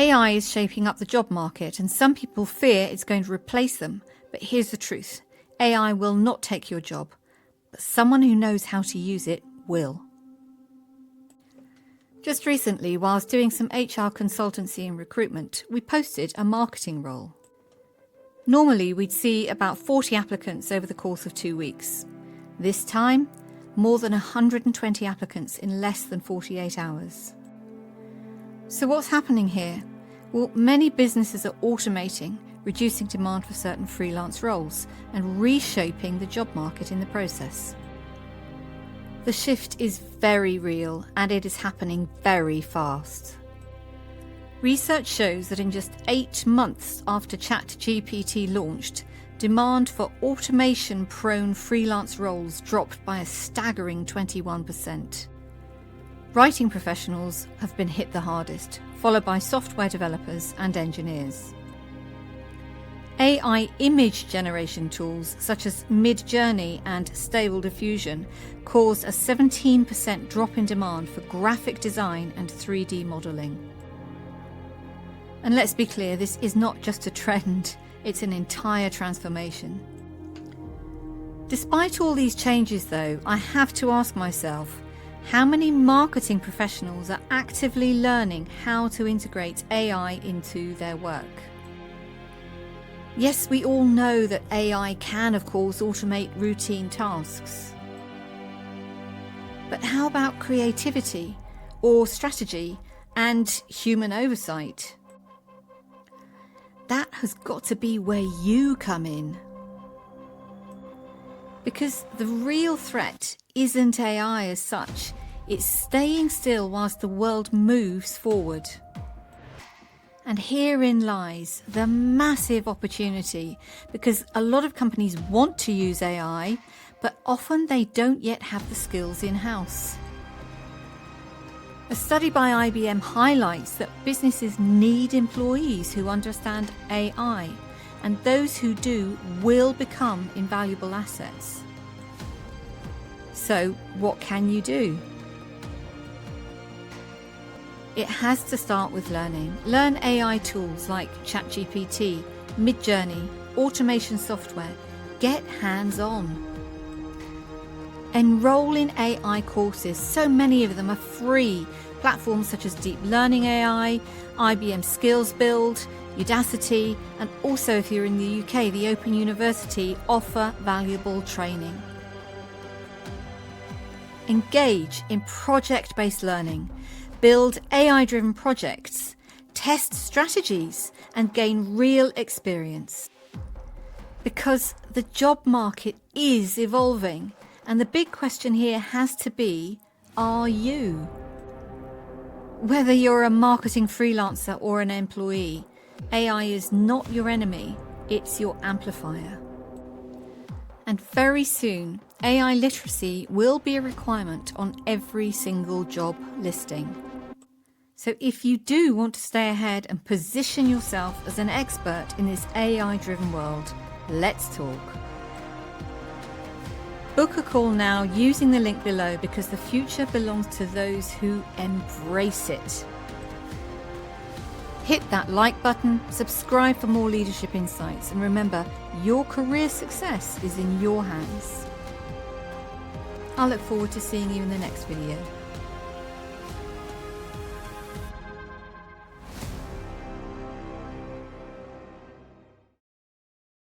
AI is shaping up the job market, and some people fear it's going to replace them. But here's the truth. AI will not take your job, but someone who knows how to use it will. Just recently, whilst doing some HR consultancy and recruitment, we posted a marketing role. Normally, we'd see about 40 applicants over the course of 2 weeks. This time, more than 120 applicants in less than 48 hours. So what's happening here? Well, many businesses are automating, reducing demand for certain freelance roles, and reshaping the job market in the process. The shift is very real, and it is happening very fast. Research shows that in just 8 months after ChatGPT launched, demand for automation-prone freelance roles dropped by a staggering 21%. Writing professionals have been hit the hardest, followed by software developers and engineers. AI image generation tools such as Mid-Journey and Stable Diffusion caused a 17% drop in demand for graphic design and 3D modelling. And let's be clear, this is not just a trend, it's an entire transformation. Despite all these changes though, I have to ask myself, how many marketing professionals are actively learning how to integrate AI into their work? Yes, we all know that AI can, of course, automate routine tasks. But how about creativity or strategy and human oversight? That has got to be where you come in. Because the real threat isn't AI as such, it's staying still whilst the world moves forward. And herein lies the massive opportunity, because a lot of companies want to use AI, but often they don't yet have the skills in-house. A study by IBM highlights that businesses need employees who understand AI, and those who do will become invaluable assets. So, what can you do? It has to start with learning. Learn AI tools like ChatGPT, Mid-Journey, automation software. Get hands-on. Enroll in AI courses. So many of them are free. Platforms such as Deep Learning AI, IBM Skills Build, Udacity, and also if you're in the UK, the Open University offer valuable training. Engage in project-based learning. Build AI-driven projects, test strategies, and gain real experience. Because the job market is evolving, and the big question here has to be, are you? Whether you're a marketing freelancer or an employee, AI is not your enemy, it's your amplifier. And very soon, AI literacy will be a requirement on every single job listing. So if you do want to stay ahead and position yourself as an expert in this AI-driven world, let's talk. Book a call now using the link below, because the future belongs to those who embrace it. Hit that like button, subscribe for more leadership insights, and remember, your career success is in your hands. I look forward to seeing you in the next video.